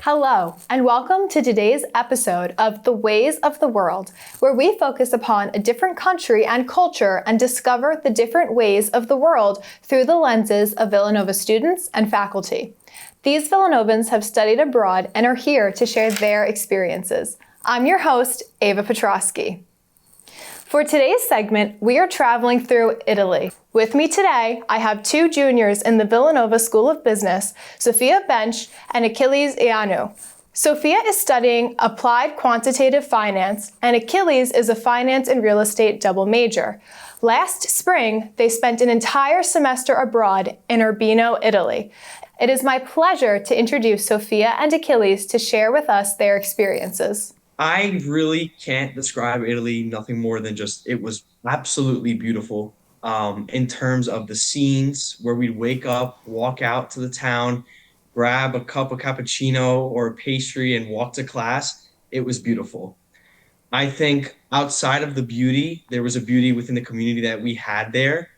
Hello, and welcome to today's episode of The Ways of the World, where we focus upon a different country and culture and discover the different ways of the world through the lenses of Villanova students and faculty. These Villanovans have studied abroad and are here to share their experiences. I'm your host, Ava Petrosky. For today's segment, we are traveling through Italy. With me today, I have two juniors in the Villanova School of Business, Sofia Boensch and Achilles Ioannou. Sofia is studying Applied Quantitative Finance, and Achilles is a finance and real estate double major. Last spring, they spent an entire semester abroad in Urbino, Italy. It is my pleasure to introduce Sofia and Achilles to share with us their experiences. I really can't describe Italy nothing more than just it was absolutely beautiful in terms of the scenes where we'd wake up, walk out to the town, grab a cup of cappuccino or a pastry and walk to class. It was beautiful. I think outside of the beauty, there was a beauty within the community that we had there.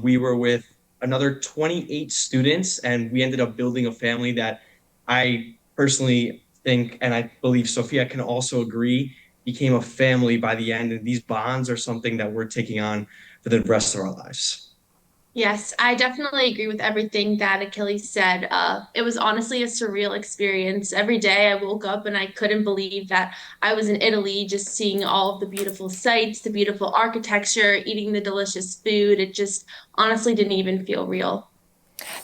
We were with another 28 students and we ended up building a family that I personally think, and I believe Sofia can also agree, became a family by the end. And these bonds are something that we're taking on for the rest of our lives. Yes, I definitely agree with everything that Achilles said. It was honestly a surreal experience. Every day I woke up and I couldn't believe that I was in Italy, just seeing all of the beautiful sights, the beautiful architecture, eating the delicious food. It just honestly didn't even feel real.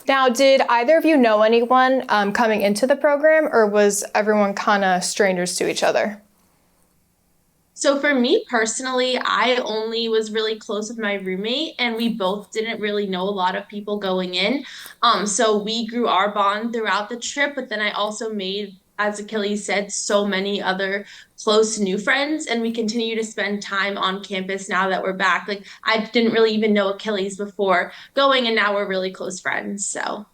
Now, did either of you know anyone coming into the program, or was everyone kind of strangers to each other? So for me personally, I only was really close with my roommate, and we both didn't really know a lot of people going in. So we grew our bond throughout the trip, but then I also made, as Achilles said, so many other close new friends, and we continue to spend time on campus now that we're back. Like, I didn't really even know Achilles before going, and now we're really close friends. So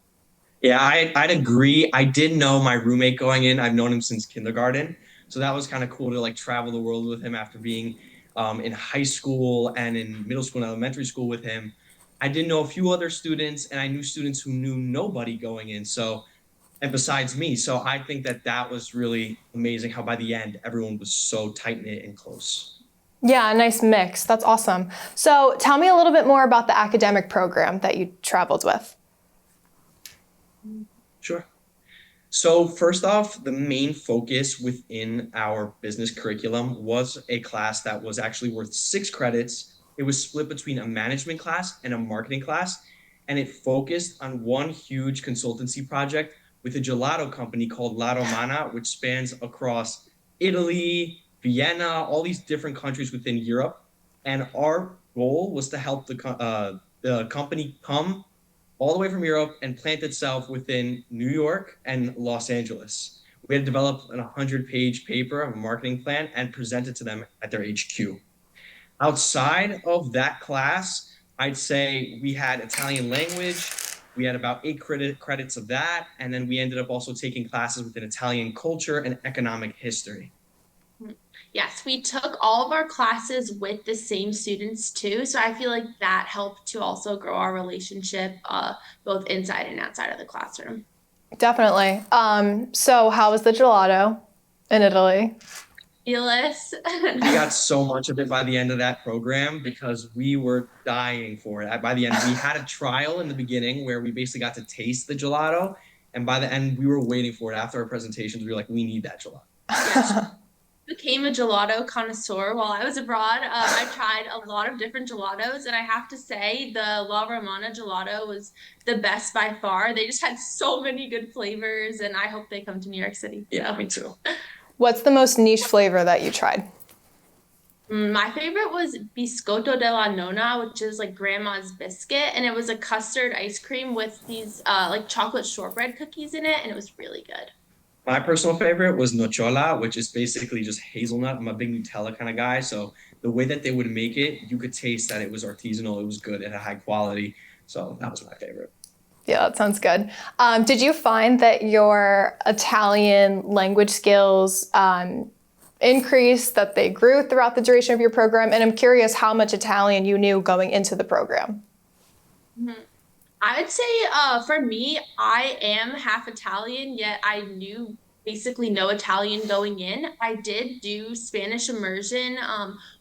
Yeah, I'd agree. I did know my roommate going in. I've known him since kindergarten. So that was kind of cool to like travel the world with him after being in high school and in middle school and elementary school with him. I did know a few other students and I knew students who knew nobody going in. So, and besides me. So I think that that was really amazing how by the end, everyone was so tight knit and close. Yeah, a nice mix. That's awesome. So tell me a little bit more about the academic program that you traveled with. Sure. So first off, the main focus within our business curriculum was a class that was actually worth 6 credits. It was split between a management class and a marketing class, and it focused on one huge consultancy project with a gelato company called La Romana, which spans across Italy, Vienna, all these different countries within Europe. And our goal was to help the company come all the way from Europe and plant itself within New York and Los Angeles. We had developed a 100-page paper of a marketing plan and present it to them at their HQ. Outside of that class, I'd say we had Italian language. We had about 8 credits of that. And then we ended up also taking classes within Italian culture and economic history. yes, we took all of our classes with the same students too. So I feel like that helped to also grow our relationship both inside and outside of the classroom. Definitely. So how was the gelato in Italy? Fabulous. We got so much of it by the end of that program because we were dying for it. By the end, we had a trial in the beginning where we basically got to taste the gelato. And by the end, we were waiting for it. After our presentations, we were like, we need that gelato. Yes. Became a gelato connoisseur while I was abroad. I tried a lot of different gelatos, and I have to say the La Romana gelato was the best by far. They just had so many good flavors, and I hope they come to New York City. Yeah, me too. What's the most niche flavor that you tried? My favorite was biscotto della nonna, which is like grandma's biscuit, and it was a custard ice cream with these like chocolate shortbread cookies in it, and it was really good. My personal favorite was nocciola, which is basically just hazelnut. I'm a big Nutella kind of guy. So the way that they would make it, you could taste that it was artisanal. It was good. It had high quality. So that was my favorite. Yeah, that sounds good. Did you find that your Italian language skills increased, that they grew throughout the duration of your program? And I'm curious how much Italian you knew going into the program. Mhm. I would say, for me, I am half Italian, yet I knew basically no Italian going in. I did do Spanish immersion,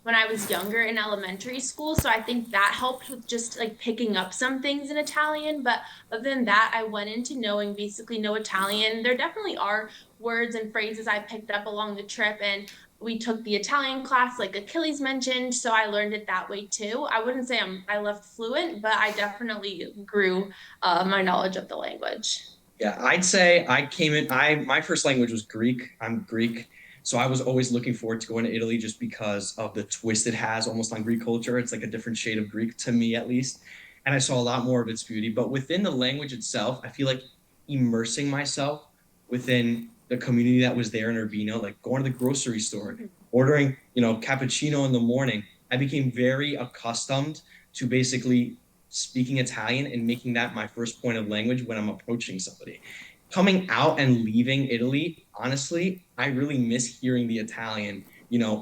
when I was younger in elementary school, so I think that helped with just like picking up some things in Italian. But other than that, I went into knowing basically no Italian. There definitely are words and phrases I picked up along the trip, and we took the Italian class, like Achilles mentioned, so I learned it that way too. I wouldn't say I left fluent, but I definitely grew my knowledge of the language. Yeah, I'd say I came in, my first language was Greek. I'm Greek. So I was always looking forward to going to Italy just because of the twist it has almost on Greek culture. It's like a different shade of Greek to me at least. And I saw a lot more of its beauty. But within the language itself, I feel like immersing myself within the community that was there in Urbino, like going to the grocery store, ordering, cappuccino in the morning. I became very accustomed to basically speaking Italian and making that my first point of language when I'm approaching somebody. Coming out and leaving Italy, honestly, I really miss hearing the Italian,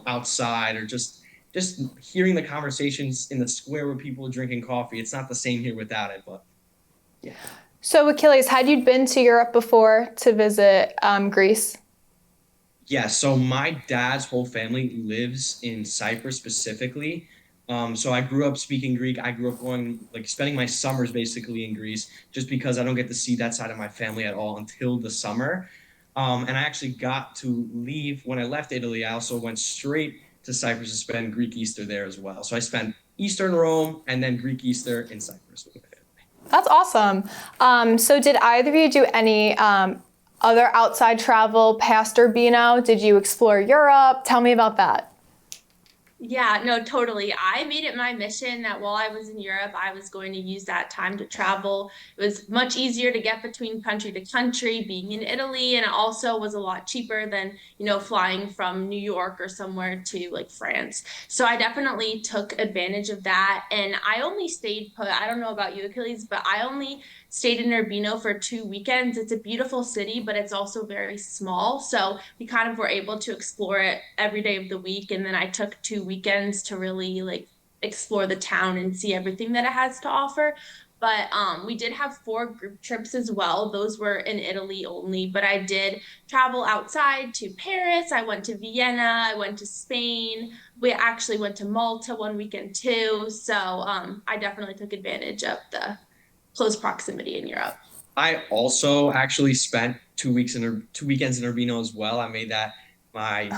outside or just hearing the conversations in the square where people are drinking coffee. It's not the same here without it, but yeah. So Achilles, had you been to Europe before to visit Greece? Yeah, so my dad's whole family lives in Cyprus specifically. So I grew up speaking Greek. I grew up going, like, spending my summers basically in Greece just because I don't get to see that side of my family at all until the summer. And I actually got to leave when I left Italy. I also went straight to Cyprus to spend Greek Easter there as well. So I spent Easter in Rome and then Greek Easter in Cyprus with my family. That's awesome. So did either of you do any other outside travel past Urbino? Did you explore Europe? Tell me about that. Yeah, no, totally. I made it my mission that while I was in Europe, I was going to use that time to travel. It was much easier to get between country to country being in Italy, and it also was a lot cheaper than, flying from New York or somewhere to like France. So I definitely took advantage of that. And I only stayed put, I don't know about you, Achilles, but I only stayed in Urbino for 2 weekends. It's a beautiful city, but it's also very small. So we kind of were able to explore it every day of the week. And then I took 2 weekends to really like explore the town and see everything that it has to offer. But we did have 4 group trips as well. Those were in Italy only, but I did travel outside to Paris. I went to Vienna. I went to Spain. We actually went to Malta one weekend too. So I definitely took advantage of the close proximity in Europe. I also actually spent 2 weekends in Urbino as well. I made that my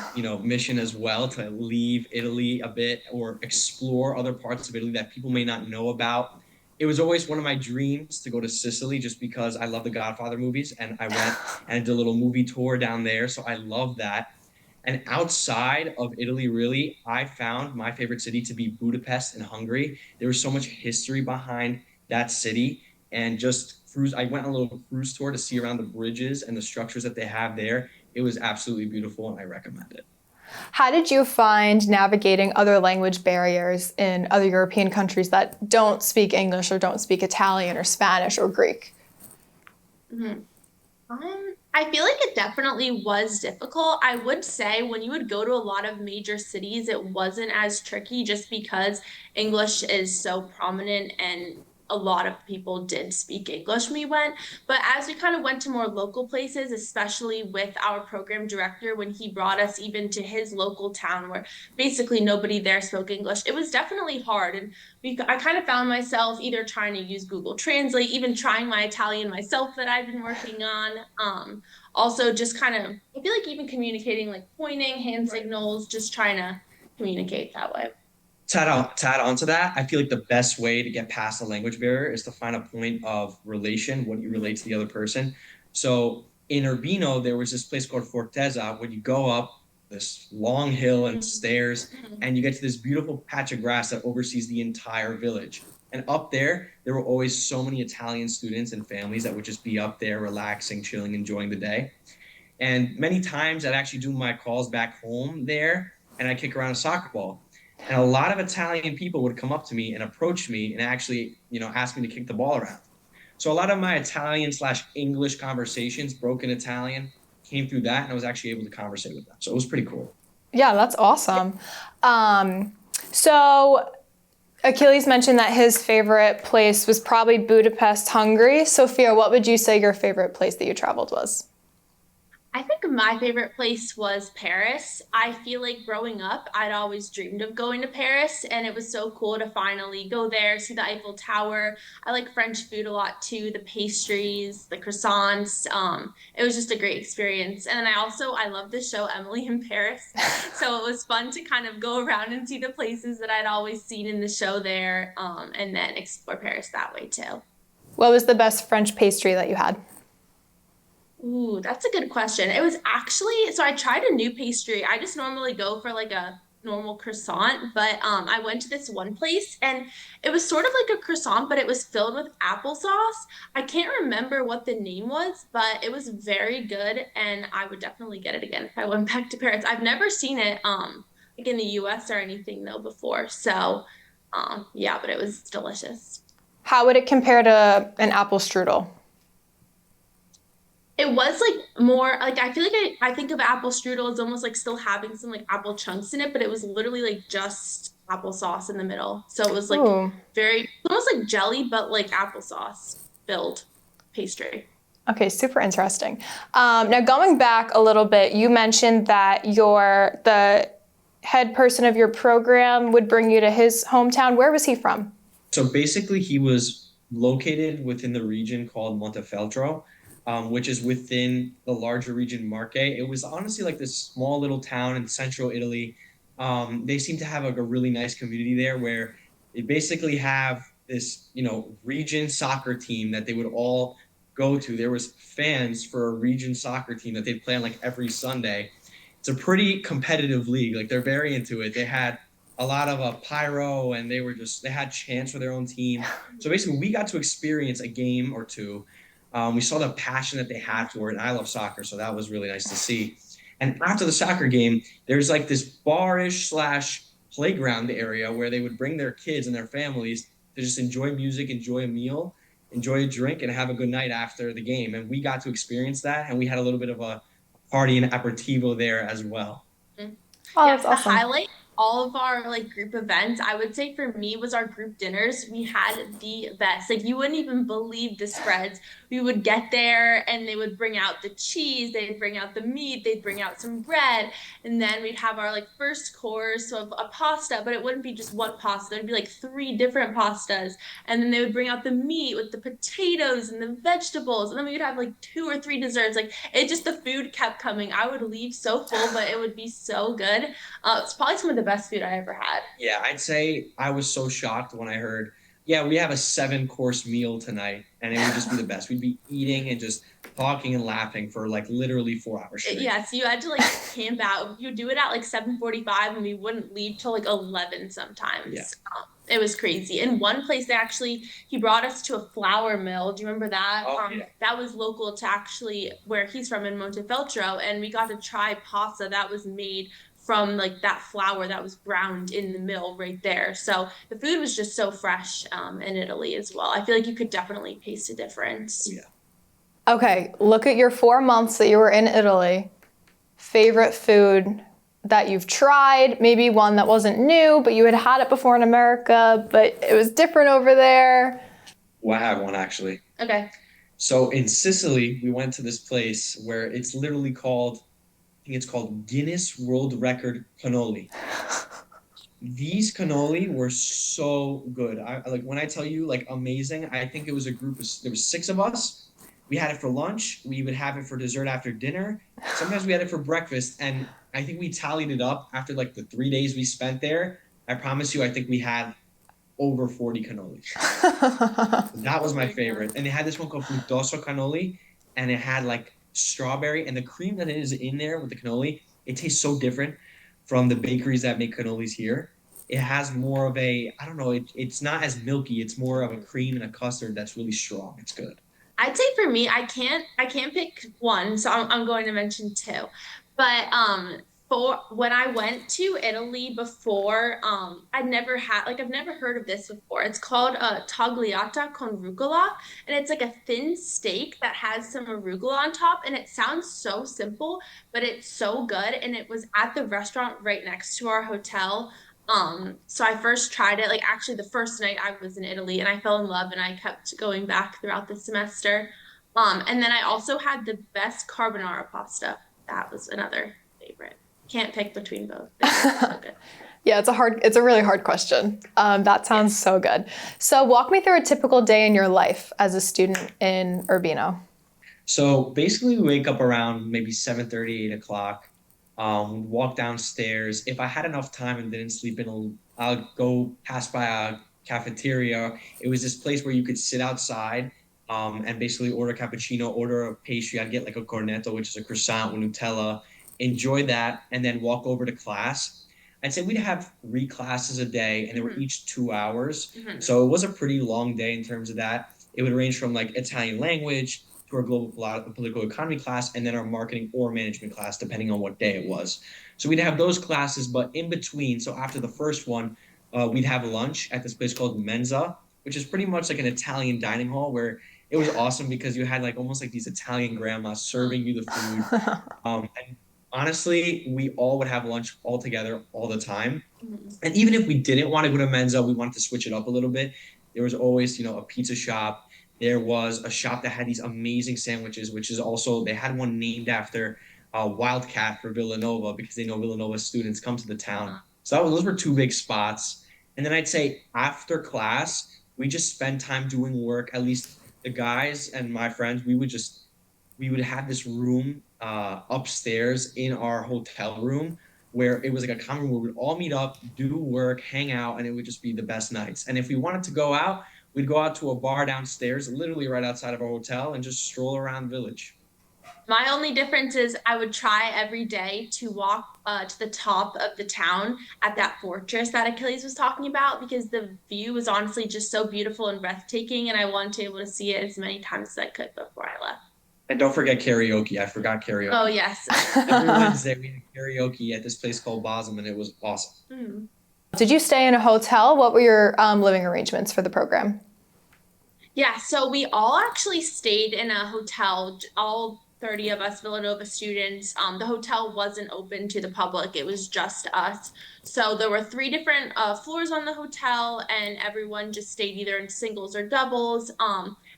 mission as well to leave Italy a bit or explore other parts of Italy that people may not know about. It was always one of my dreams to go to Sicily just because I love the Godfather movies, and I went and did a little movie tour down there, so I love that. And outside of Italy, really, I found my favorite city to be Budapest in Hungary. There was so much history behind that city, and just cruise. I went on a little cruise tour to see around the bridges and the structures that they have there. It was absolutely beautiful, and I recommend it. How did you find navigating other language barriers in other European countries that don't speak English or don't speak Italian or Spanish or Greek? Mhm. I feel like it definitely was difficult. I would say when you would go to a lot of major cities, it wasn't as tricky just because English is so prominent and a lot of people did speak English when we went. But as we kind of went to more local places, especially with our program director, when he brought us even to his local town where basically nobody there spoke English, it was definitely hard. And I kind of found myself either trying to use Google Translate, even trying my Italian myself that I've been working on. Also, just kind of, I feel like even communicating, like pointing, hand signals, just trying to communicate that way. To add on to that, I feel like the best way to get past the language barrier is to find a point of relation, what you relate to the other person. So in Urbino, there was this place called Fortezza where you go up this long hill and stairs, and you get to this beautiful patch of grass that oversees the entire village. And up there were always so many Italian students and families that would just be up there relaxing, chilling, enjoying the day. And many times I'd actually do my calls back home there and I'd kick around a soccer ball. And a lot of Italian people would come up to me and approach me and actually, ask me to kick the ball around. So a lot of my Italian slash English conversations, broken Italian, came through that, and I was actually able to conversate with them. So it was pretty cool. Yeah, that's awesome. So Achilles mentioned that his favorite place was probably Budapest, Hungary. Sophia, what would you say your favorite place that you traveled was? I think my favorite place was Paris. I feel like growing up, I'd always dreamed of going to Paris, and it was so cool to finally go there, see the Eiffel Tower. I like French food a lot too, the pastries, the croissants. It was just a great experience. And then I love the show Emily in Paris. So it was fun to kind of go around and see the places that I'd always seen in the show there, and then explore Paris that way too. What was the best French pastry that you had? Ooh, that's a good question. It was actually, so I tried a new pastry. I just normally go for like a normal croissant, but I went to this one place and it was sort of like a croissant, but it was filled with applesauce. I can't remember what the name was, but it was very good and I would definitely get it again if I went back to Paris. I've never seen it like in the US or anything though before. So yeah, but it was delicious. How would it compare to an apple strudel? It was like more like I feel like I think of apple strudel as almost like still having some like apple chunks in it, but it was literally like just applesauce in the middle. So it was like Ooh. very almost like jelly, but like applesauce filled pastry. Okay, super interesting. Now going back a little bit, you mentioned that the head person of your program would bring you to his hometown. Where was he from? So basically, he was located within the region called Montefeltro, which is within the larger region Marche. It was honestly like this small little town in central Italy. They seem to have like a really nice community there where they basically have this, region soccer team that they would all go to. There was fans for a region soccer team that they'd play on like every Sunday. It's a pretty competitive league. Like they're very into it. They had a lot of pyro and they had chants for their own team. So basically we got to experience a game or two. We saw the passion that they had for it. And I love soccer, so that was really nice to see. And after the soccer game, there's like this bar-ish slash playground area where they would bring their kids and their families to just enjoy music, enjoy a meal, enjoy a drink, and have a good night after the game. And we got to experience that, and we had a little bit of a party and aperitivo there as well. Oh, Yes, that's the awesome. highlight all of our like group events, I would say for me was our group dinners. We had the best. Like you wouldn't even believe the spreads. We would get there and they would bring out the cheese, they'd bring out the meat, they'd bring out some bread, and then we'd have our like first course of a pasta, but it wouldn't be just one pasta. There'd be like three different pastas. And then they would bring out the meat with the potatoes and the vegetables. And then we would have like two or three desserts. Like it just the food kept coming. I would leave so full, but it would be so good. It's probably some of the best food I ever had. Yeah, I'd say I was so shocked when I heard, yeah, we have a 7-course meal tonight, and it would just be the best. We'd be eating and just talking and laughing for like literally 4 hours straight. Yeah, so you had to like camp out. You would do it at like 7:45, and we wouldn't leave till like 11 Yeah. sometimes. It was crazy. In one place, he brought us to a flour mill. Do you remember that? Oh, yeah. That was local to actually where he's from in Montefeltro, and we got to try pasta that was made from like that flour that was ground in the mill right there. So the food was just so fresh in Italy as well. I feel like you could definitely taste a difference. Yeah. Okay, look at your 4 months that you were in Italy. Favorite food that you've tried, maybe one that wasn't new, but you had had it before in America, but it was different over there. Well, I have one actually. Okay. So in Sicily, we went to this place where it's literally called, I think it's called Guinness World Record cannoli. These cannoli were so good. I like when I tell you like amazing. I think it was there was 6 of us. We had it for lunch. We would have it for dessert after dinner. Sometimes we had it for breakfast. And I think we tallied it up after like the 3 days we spent there. I promise you, I think we had over 40 cannolis. That was my favorite. And they had this one called Frutoso cannoli, and it had like strawberry, and the cream that is in there with the cannoli, it tastes so different from the bakeries that make cannolis here. It has more of I don't know, it's not as milky. It's more of a cream and a custard that's really strong. It's good. I'd say for me, I can't pick one, so I'm going to mention two. But For when I went to Italy before, I've never heard of this before. It's called tagliata con rucola, and it's like a thin steak that has some arugula on top, and it sounds so simple, but it's so good. And it was at the restaurant right next to our hotel. So I first tried it, like actually the first night I was in Italy, and I fell in love, and I kept going back throughout the semester. And then I also had the best carbonara pasta. That was another favorite. Can't pick between both. They're both so good. Yeah, it's a really hard question. That sounds Yes. so good. So walk me through a typical day in your life as a student in Urbino. So basically, we wake up around maybe 7:30, 8 o'clock. Walk downstairs. If I had enough time and didn't sleep in, I'll go pass by a cafeteria. It was this place where you could sit outside, and basically order cappuccino, order a pastry. I'd get like a cornetto, which is a croissant with Nutella, enjoy that, and then walk over to class. I'd say we'd have 3 classes a day, and they were Hmm. each 2 hours. Hmm. So it was a pretty long day in terms of that. It would range from like Italian language to our global political economy class, and then our marketing or management class, depending on what day it was. So we'd have those classes, but in between, so after the first one, we'd have lunch at this place called Mensa, which is pretty much like an Italian dining hall where it was awesome because you had like almost like these Italian grandmas serving you the food. And honestly, we all would have lunch all together all the time. Hmm. And even if we didn't want to go to Mensa, we wanted to switch it up a little bit. There was always, a pizza shop. There was a shop that had these amazing sandwiches, which is also, they had one named after Wildcat for Villanova because they know Villanova students come to the town. So those were two big spots. And then I'd say after class, we just spend time doing work. At least the guys and my friends, we would have this room upstairs in our hotel room where it was like a common room where we'd all meet up, do work, hang out, and it would just be the best nights. And if we wanted to go out, we'd go out to a bar downstairs, literally right outside of our hotel, and just stroll around the village. My only difference is I would try every day to walk to the top of the town at that fortress that Achilles was talking about because the view was honestly just so beautiful and breathtaking, and I wanted to be able to see it as many times as I could before I left. And don't forget karaoke. I forgot Oh, karaoke. yes. Every Wednesday we had karaoke at this place called Bosm, and it was awesome. Mm. Did you stay in a hotel? What were your living arrangements for the program? Yeah, so we all actually stayed in a hotel, all 30 of us Villanova students. The hotel wasn't open to the public, it was just us. So there were three different floors on the hotel, and everyone just stayed either in singles or doubles.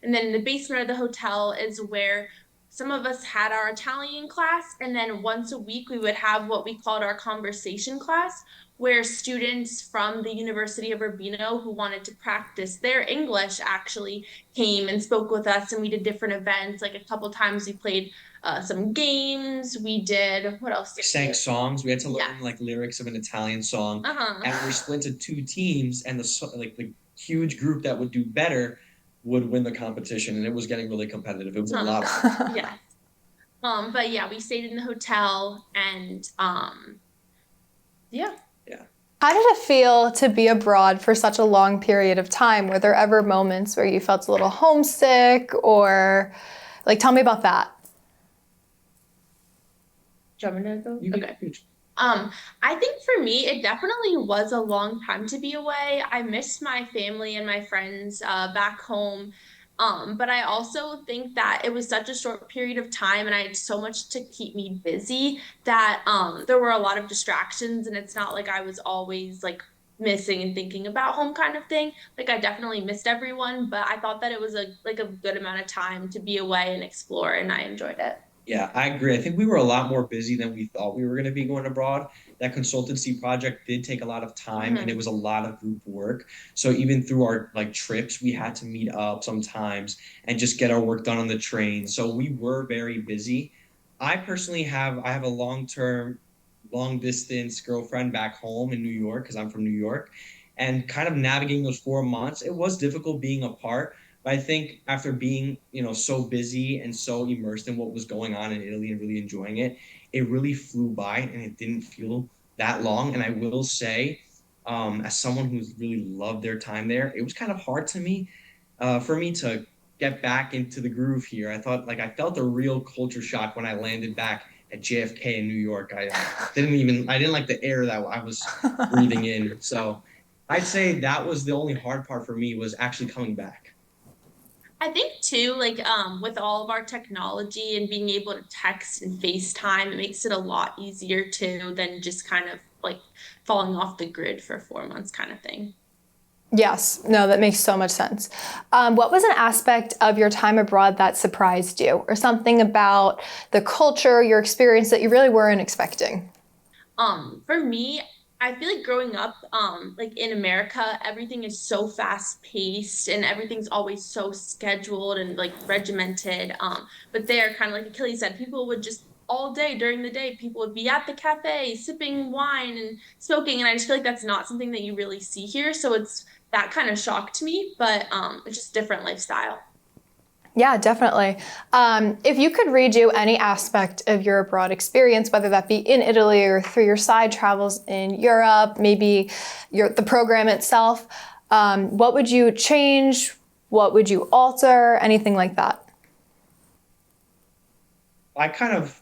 And then in the basement of the hotel is where some of us had our Italian class, and then once a week we would have what we called our conversation class, where students from the University of Urbino who wanted to practice their English actually came and spoke with us, and we did different events. Like a couple times we played some games. We did, what else We did we sang do? songs. We had to Yes. learn like lyrics of an Italian song, and we were Uh-huh. split into two teams, and the huge group that would do better would win the competition, and it was getting really competitive. It was a lot of fun. Yes. But yeah, we stayed in the hotel, and yeah. Yeah. How did it feel to be abroad for such a long period of time? Were there ever moments where you felt a little homesick or like tell me about that? Do you want me to go? You Okay. can, Um, I think for me, it definitely was a long time to be away. I missed my family and my friends back home. But I also think that it was such a short period of time and I had so much to keep me busy that there were a lot of distractions, and it's not like I was always like missing and thinking about home kind of thing. Like I definitely missed everyone, but I thought that it was a good amount of time to be away and explore, and I enjoyed it. Yeah, I agree. I think we were a lot more busy than we thought we were going to be going abroad. That consultancy project did take a lot of time and it Mhm. was a lot of group work. So even through our like trips, we had to meet up sometimes and just get our work done on the train. So we were very busy. I have a long-term, long distance girlfriend back home in New York because I'm from New York. And kind of navigating those 4 months, it was difficult being apart, but I think after being, so busy and so immersed in what was going on in Italy and really enjoying it, it really flew by and it didn't feel that long. And I will say, as someone who's really loved their time there, it was kind of hard for me to get back into the groove here. I thought like I felt a real culture shock when I landed back at JFK in New York. I didn't like the air that I was breathing in. So I'd say that was the only hard part for me, was actually coming back. I think too, like with all of our technology and being able to text and FaceTime, it makes it a lot easier too than just kind of like falling off the grid for 4 months kind of thing. Yes, no, that makes so much sense. What was an aspect of your time abroad that surprised you, or something about the culture, your experience that you really weren't expecting? For me, I feel like growing up, like in America, everything is so fast paced and everything's always so scheduled and like regimented. But there, kind of like Achilles said, people would just all day during the day, people would be at the cafe sipping wine and smoking, and I just feel like that's not something that you really see here. So it's that kind of shocked me, but it's just different lifestyle. Yeah, definitely. If you could redo any aspect of your abroad experience, whether that be in Italy or through your side travels in Europe, maybe the program itself, what would you change? What would you alter? Anything like that? I kind of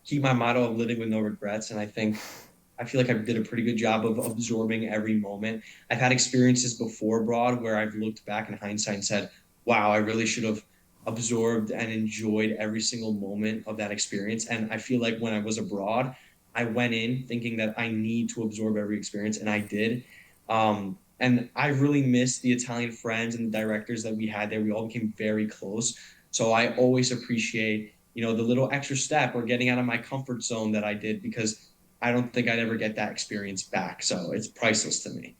keep my motto of living with no regrets, and I feel like I did a pretty good job of absorbing every moment. I've had experiences before abroad where I've looked back in hindsight and said, wow, I really should have absorbed and enjoyed every single moment of that experience. And I feel like when I was abroad, I went in thinking that I need to absorb every experience, and I did. And I really missed the Italian friends and the directors that we had there. We all became very close. So I always appreciate, the little extra step or getting out of my comfort zone that I did, because I don't think I'd ever get that experience back. So it's priceless to me.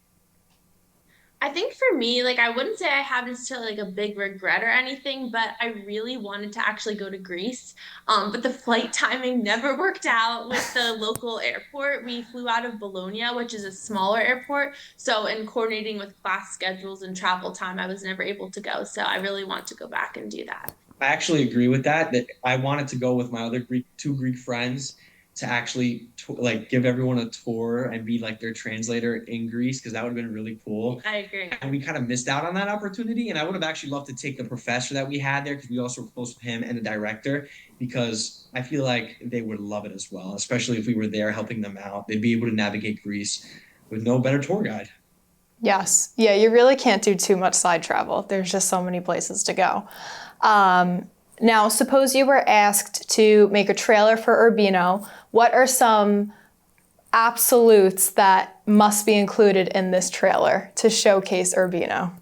I think for me, like I wouldn't say I have necessarily like a big regret or anything, but I really wanted to actually go to Greece. But the flight timing never worked out with the local airport. We flew out of Bologna, which is a smaller airport. So in coordinating with class schedules and travel time, I was never able to go. So I really want to go back and do that. I actually agree with that. That I wanted to go with my other two Greek friends to actually like give everyone a tour and be like their translator in Greece, because that would have been really cool. I agree. And we kind of missed out on that opportunity. And I would have actually loved to take the professor that we had there, because we also were close with him, and the director, because I feel like they would love it as well, especially if we were there helping them out. They'd be able to navigate Greece with no better tour guide. Yes. Yeah, you really can't do too much side travel. There's just so many places to go. Now, suppose you were asked to make a trailer for Urbino. What are some absolutes that must be included in this trailer to showcase Urbino?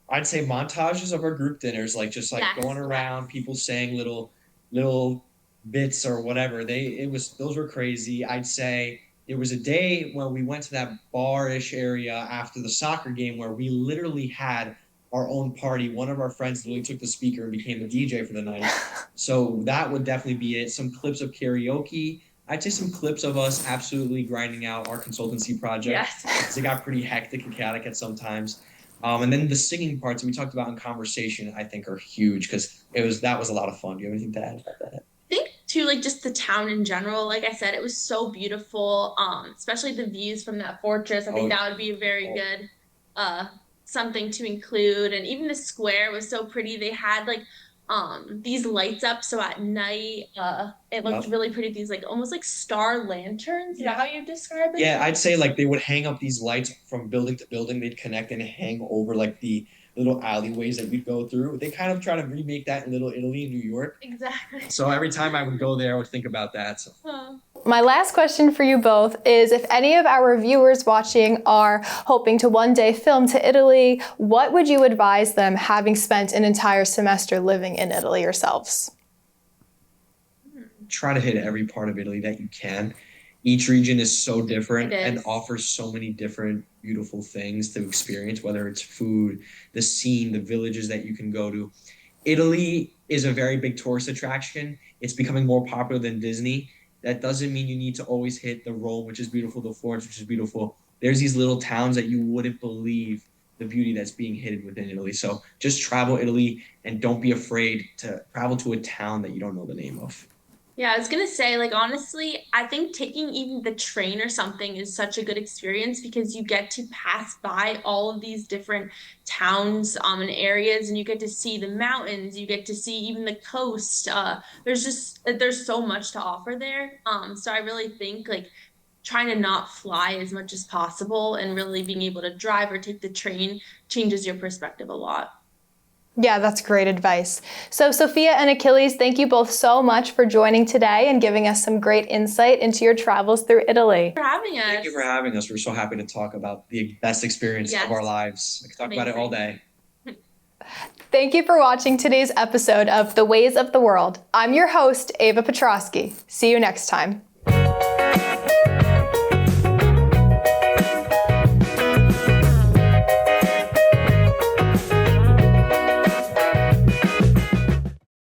I'd say montages of our group dinners, like Yes. going around, people saying little bits or whatever. Those were crazy. I'd say there was a day when we went to that bar-ish area after the soccer game where we literally had our own party. One of our friends literally took the speaker and became the DJ for the night. So that would definitely be it. Some clips of karaoke. I'd say some clips of us absolutely grinding out our consultancy project. Yes. 'Cause it got pretty hectic and chaotic at some times. And then the singing parts that we talked about in conversation, I think, are huge, because that was a lot of fun. Do you have anything to add about that? I think too, like just the town in general. Like I said, it was so beautiful. Especially the views from that fortress. I think that would be a very good uh something to include. And even the square was so pretty. They had like these lights up, so at night it looked Yep. really pretty. These like almost like star lanterns. Is that how you describe it? Yeah, I'd say like they would hang up these lights from building to building. They'd connect and hang over like the little alleyways that we'd go through. They kind of try to remake that in Little Italy in New York. Exactly. So every time I would go there, I would think about that. So My last question for you both is, if any of our viewers watching are hoping to one day film to Italy, what would you advise them, having spent an entire semester living in Italy yourselves? try to hit every part of Italy that you can. Each region is so different It and is. offers so many different beautiful things to experience, whether it's food, the scene, the villages that you can go to. Italy is a very big tourist attraction. It's becoming more popular than Disney. That doesn't mean you need to always hit the Rome, which is beautiful, the Florence, which is beautiful. There's these little towns that you wouldn't believe the beauty that's being hidden within Italy. So just travel Italy, and don't be afraid to travel to a town that you don't know the name of. Yeah, I was gonna say, like, honestly, I think taking even the train or something is such a good experience because you get to pass by all of these different towns, and areas, and you get to see the mountains, you get to see even the coast. There's so much to offer there. So I really think like trying to not fly as much as possible and really being able to drive or take the train changes your perspective a lot. Yeah, that's great advice. So, Sofia and Achilles, thank you both so much for joining today and giving us some great insight into your travels through Italy. For having Thank you for us. having us. We're so happy to talk about the best experience of our Yes, lives. I could talk about it all amazing. day. Thank you for watching today's episode of The Ways of the World. I'm your host, Ava Petrosky. See you next time.